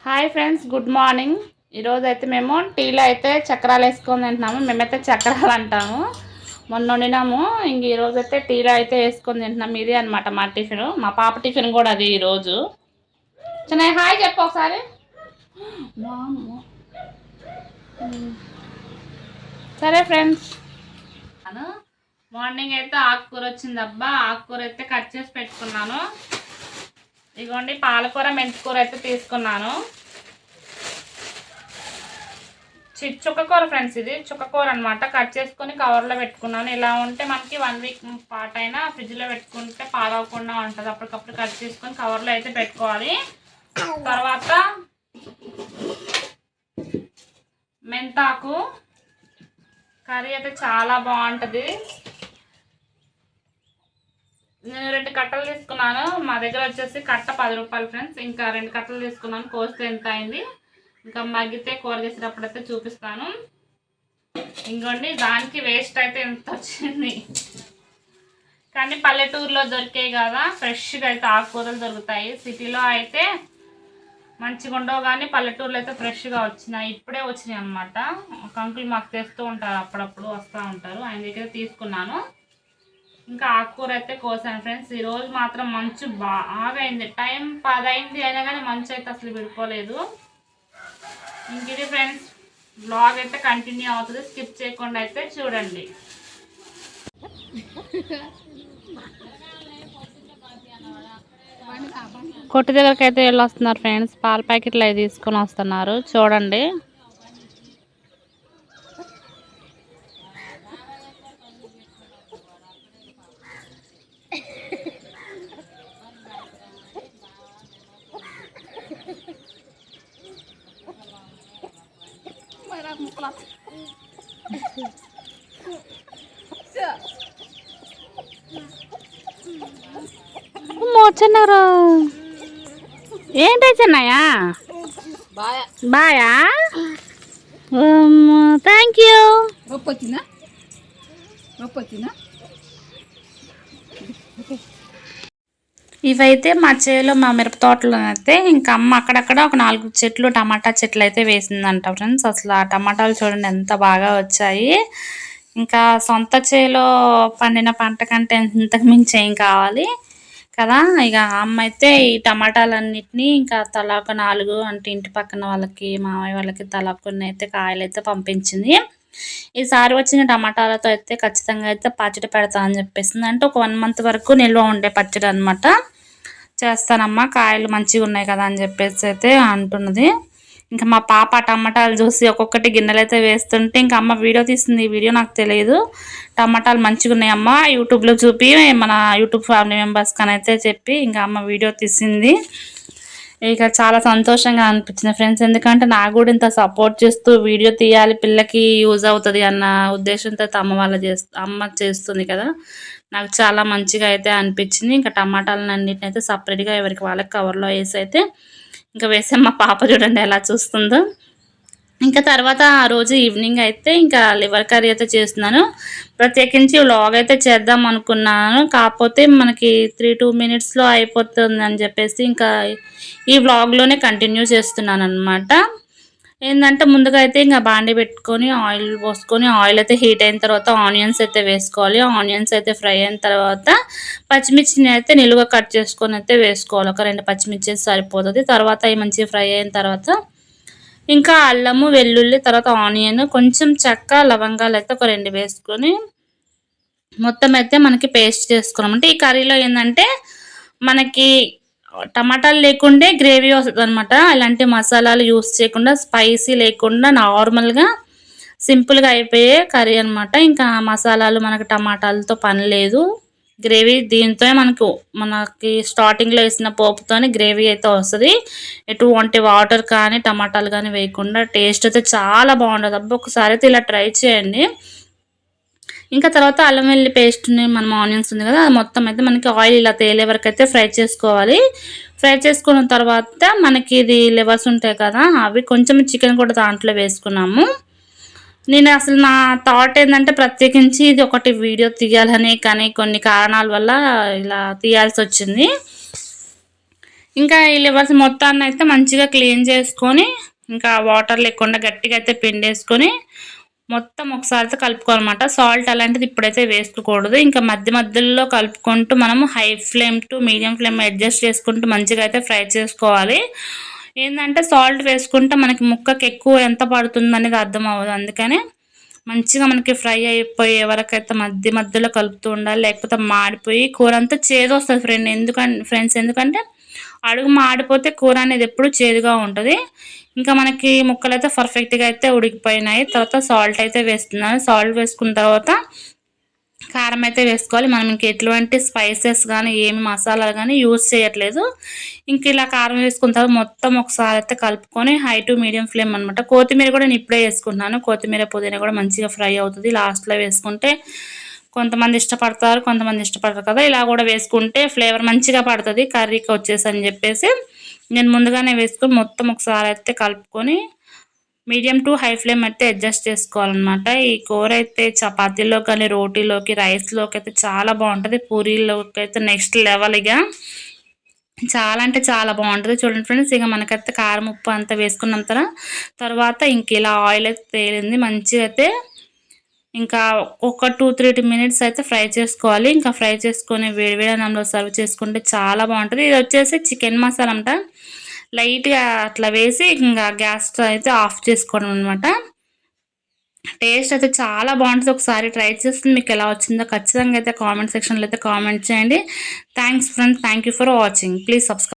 Hi friends, good morning. ఈరోజు అయితే మేము టీలో అయితే చక్రాలు వేసుకొని తింటున్నాము. మేమైతే చక్రాలు అంటాము. మొన్న వండినాము. ఇంక ఈరోజు అయితే టీలో అయితే వేసుకొని తింటున్నాము. ఇదే అనమాట మా టిఫిన్. మా పాప టిఫిన్ కూడా అది ఈరోజు. చిన్న హాయ్ చెప్పు ఒకసారి. సరే ఫ్రెండ్స్, మార్నింగ్ అయితే ఆకుకూర వచ్చింది అబ్బా. ఆకుకూర అయితే కట్ చేసి పెట్టుకున్నాను. ఇదిగోండి, పాలకూర మెంతికూర అయితే తీసుకున్నాను. చుక్కకూర ఫ్రెండ్స్, ఇది చుక్కకూర అనమాట. కట్ చేసుకొని కవర్లో పెట్టుకున్నాను. ఇలా ఉంటే మనకి 1 వీక్ పాటు అయినా ఫ్రిడ్జ్లో పెట్టుకుంటే పాడవకుండా ఉంటుంది. అప్పటికప్పుడు కట్ చేసుకొని కవర్లో అయితే పెట్టుకోవాలి. తర్వాత మెంతాకు కర్రీ అయితే చాలా బాగుంటుంది. నేను 2 కట్టలు తీసుకున్నాను. మా దగ్గర వచ్చేసి కట్ట 10 రూపాయలు ఫ్రెండ్స్. ఇంకా 2 కట్టలు తీసుకున్నాను. కోస్తే ఎంత అయింది, ఇంకా మగ్గితే కూర చేసేటప్పుడు అయితే చూపిస్తాను. ఇంకోండి, దానికి వేస్ట్ అయితే ఎంత వచ్చింది. కానీ పల్లెటూరులో దొరికాయి కదా, ఫ్రెష్గా అయితే ఆకుకూరలు దొరుకుతాయి. సిటీలో అయితే మంచిగా ఉండవు, కానీ పల్లెటూరులో అయితే ఫ్రెష్గా వచ్చినాయి. ఇప్పుడే వచ్చినాయి అనమాట. ఒక అంకుల్ మాకు తెస్తూ ఉంటారు, అప్పుడప్పుడు వస్తూ ఉంటారు. ఆయన దగ్గర తీసుకున్నాను. ఇంకా ఆకుకూర అయితే కోసాను ఫ్రెండ్స్. ఈరోజు మాత్రం మంచు బాగా అయింది. టైం 10 అయింది, అయినా కానీ మంచు అయితే అసలు విడిపోలేదు. ఇంక ఇది ఫ్రెండ్స్, బ్లాగ్ అయితే కంటిన్యూ అవుతుంది. స్కిప్ చేయకుండా అయితే చూడండి. కొట్టు దగ్గరికి అయితే వెళ్ళి వస్తున్నారు ఫ్రెండ్స్. పాల ప్యాకెట్లు అవి తీసుకొని వస్తున్నారు. చూడండి, వచ్చన్నారు. ఏంటి చిన్నయ్యా? బాయా, థ్యాంక్ యూ. ఇవైతే మా చేలో మా మిరప తోటలో అయితే ఇంకా అమ్మ అక్కడక్కడ ఒక 4 చెట్లు టమాటా చెట్లు అయితే వేసిందంట ఫ్రెండ్స్. అసలు ఆ టమాటాలు చూడండి ఎంత బాగా వచ్చాయి. ఇంకా సొంత చేలో పండిన పంట కంటే ఇంతకు మించి ఏం కావాలి కదా. ఇక అమ్మ అయితే ఈ టమాటాలన్నిటినీ ఇంకా తలా ఒక 4, అంటే ఇంటి పక్కన వాళ్ళకి, మామయ్య వాళ్ళకి తలా కొన్ని అయితే కాయలు అయితే పంపించింది. ఈసారి వచ్చిన టమాటాలతో అయితే ఖచ్చితంగా అయితే పచ్చడి పెడతా అని చెప్పేసింది. అంటే ఒక 1 మంత్ వరకు నిల్వ ఉండే పచ్చడి అనమాట. చేస్తానమ్మా, కాయలు మంచిగా ఉన్నాయి కదా అని చెప్పేసి అయితే అంటున్నది. ఇంకా మా పాప టమాటాలు చూసి ఒక్కొక్కటి గిన్నెలు అయితే వేస్తుంటే ఇంకా అమ్మ వీడియో తీస్తుంది. ఈ వీడియో నాకు తెలియదు. టమాటాలు మంచిగా ఉన్నాయి అమ్మ, యూట్యూబ్లో చూపి మన యూట్యూబ్ ఫ్యామిలీ మెంబర్స్ కానీ అయితే చెప్పి ఇంకా అమ్మ వీడియో తీసింది. ఇక చాలా సంతోషంగా అనిపించింది ఫ్రెండ్స్. ఎందుకంటే నాకు కూడా ఇంత సపోర్ట్ చేస్తూ వీడియో తీయాలి, పిల్లకి యూజ్ అవుతుంది అన్న ఉద్దేశంతో అమ్మ చేస్తుంది కదా. నాకు చాలా మంచిగా అయితే అనిపించింది. ఇంకా టమాటాలను అన్నిటిని అయితే సపరేట్గా ఎవరికి వాళ్ళకి కవర్లో వేసి అయితే ఇంకా వేసే మా పాప చూడండి ఎలా చూస్తుందో. ఇంకా తర్వాత ఆ రోజు ఈవినింగ్ అయితే ఇంకా లివర్ కర్రీ అయితే చేస్తున్నాను. ప్రత్యేకించి వ్లాగ్ అయితే చేద్దాం అనుకున్నాను, కాకపోతే మనకి 3-2 మినిట్స్లో అయిపోతుంది అని చెప్పేసి ఇంకా ఈ వ్లాగ్లోనే కంటిన్యూ చేస్తున్నాను అనమాట. ఏంటంటే ముందుగా అయితే ఇంకా బాండి పెట్టుకొని ఆయిల్ పోసుకొని, ఆయిల్ అయితే హీట్ అయిన తర్వాత ఆనియన్స్ అయితే వేసుకోవాలి. ఆనియన్స్ అయితే ఫ్రై అయిన తర్వాత పచ్చిమిర్చిని అయితే నిలువుగా కట్ చేసుకొని అయితే వేసుకోవాలి. ఒక 2 పచ్చిమిర్చి సరిపోతుంది. తర్వాత అవి మంచిగా ఫ్రై అయిన తర్వాత ఇంకా అల్లము, వెల్లుల్లి, తర్వాత ఆనియన్, కొంచెం చెక్క, లవంగాలు అయితే ఒక 2 వేసుకొని మొత్తం అయితే మనకి పేస్ట్ చేసుకున్నాం. అంటే ఈ కర్రీలో ఏంటంటే మనకి టమాటాలు లేకుండే గ్రేవీ వస్తుంది అనమాట. ఇలాంటి మసాలాలు యూస్ చేయకుండా, స్పైసీ లేకుండా నార్మల్గా సింపుల్గా అయిపోయే కర్రీ అనమాట. ఇంకా మసాలాలు మనకి టమాటాలతో పని లేదు. గ్రేవీ దీంతో మనకి స్టార్టింగ్లో వేసిన పోపుతోనే గ్రేవీ అయితే వస్తుంది. ఎటువంటి వాటర్ కానీ టమాటాలు కానీ వేయకుండా టేస్ట్ అయితే చాలా బాగుంటుంది. అబ్బా, ఒకసారి అయితే ఇలా ట్రై చేయండి. ఇంకా తర్వాత అల్లం వెల్లుల్లి పేస్ట్ని, మనం ఆనియన్స్ ఉంది కదా, అది మొత్తం అయితే మనకి ఆయిల్ ఇలా తేలే వరకు అయితే ఫ్రై చేసుకోవాలి. ఫ్రై చేసుకున్న తర్వాత మనకి ఇది లివర్స్ ఉంటాయి కదా, అవి కొంచెం చికెన్ కూడా దాంట్లో వేసుకున్నాము. నేను అసలు నా థాట్ ఏంటంటే ప్రత్యేకించి ఇది ఒకటి వీడియో తీయాలని, కానీ కొన్ని కారణాల వల్ల ఇలా తీయాల్సి వచ్చింది. ఇంకా ఈ లివర్స్ మొత్తాన్ని అయితే మంచిగా క్లీన్ చేసుకొని ఇంకా వాటర్ లేకుండా గట్టిగా అయితే పిండేసుకొని మొత్తం ఒకసారి అయితే కలుపుకోవాలన్నమాట. సాల్ట్ అలాంటిది ఇప్పుడైతే వేసుకోకూడదు. ఇంకా మధ్య మధ్యలో కలుపుకుంటూ మనము high flame to medium flame adjust చేసుకుంటూ మంచిగా అయితే ఫ్రై చేసుకోవాలి. ఏంటంటే సాల్ట్ వేసుకుంటే మనకి ముక్కకి ఎక్కువ ఎంత పడుతుంది అనేది అర్థం అవ్వదు. అందుకని మంచిగా మనకి ఫ్రై అయిపోయే వరకు అయితే మధ్య మధ్యలో కలుపుతూ ఉండాలి. లేకపోతే మాడిపోయి కూర అంతా చేదు వస్తుంది ఫ్రెండ్స్. ఎందుకంటే అడుగు మాడిపోతే కూర అనేది ఎప్పుడు చేదుగా ఉంటుంది. ఇంకా మనకి ముక్కలు అయితే పర్ఫెక్ట్గా అయితే ఉడికిపోయినాయి. తర్వాత సాల్ట్ అయితే వేస్తున్నాను. సాల్ట్ వేసుకున్న తర్వాత కారం అయితే వేసుకోవాలి. మనం ఇంక ఎటువంటి స్పైసెస్ కానీ ఏమి మసాలాలు కానీ యూజ్ చేయట్లేదు. ఇంక ఇలా కారం వేసుకున్న తర్వాత మొత్తం ఒకసారి అయితే కలుపుకొని హై టు మీడియం ఫ్లేమ్ అనమాట. కొత్తిమీర కూడా నేను ఇప్పుడే వేసుకుంటున్నాను. కొత్తిమీర పుదీనా కూడా మంచిగా ఫ్రై అవుతుంది. లాస్ట్లో వేసుకుంటే కొంతమంది ఇష్టపడతారు, కొంతమంది ఇష్టపడరు కదా. ఇలా కూడా వేసుకుంటే ఫ్లేవర్ మంచిగా పడుతుంది కర్రీకి వచ్చేసి అని చెప్పేసి నేను ముందుగానే వేసుకొని మొత్తం ఒకసారి అయితే కలుపుకొని మీడియం టు హై ఫ్లేమ్ అయితే అడ్జస్ట్ చేసుకోవాలన్నమాట. ఈ కూర అయితే చపాతీలో కానీ రోటీలోకి రైస్లోకి అయితే చాలా బాగుంటుంది. పూరీలోకి అయితే నెక్స్ట్ లెవెల్. ఇక చాలా అంటే చాలా బాగుంటుంది. చూడండి ఫ్రెండ్స్, ఇక మనకైతే కారం ఉప్పు అంతా వేసుకున్న తర్వాత ఇంక ఇలా ఆయిల్ అయితే తేలింది. మంచిగా అయితే ఇంకా ఒక 2-3 మినిట్స్ అయితే ఫ్రై చేసుకోవాలి. ఇంకా ఫ్రై చేసుకొని వేడివేడి అన్నంలో సర్వ్ చేసుకుంటే చాలా బాగుంటుంది. ఇది వచ్చేసి చికెన్ మసాలా అంట. లైట్గా అట్లా వేసి ఇంకా గ్యాస్ అయితే ఆఫ్ చేసుకోవడం అనమాట. టేస్ట్ అయితే చాలా బాగుంటుంది. ఒకసారి ట్రై చేస్తే మీకు ఎలా వచ్చిందో ఖచ్చితంగా అయితే కామెంట్ సెక్షన్లో అయితే కామెంట్ చేయండి. Thanks friends. Thank you for watching. Please subscribe.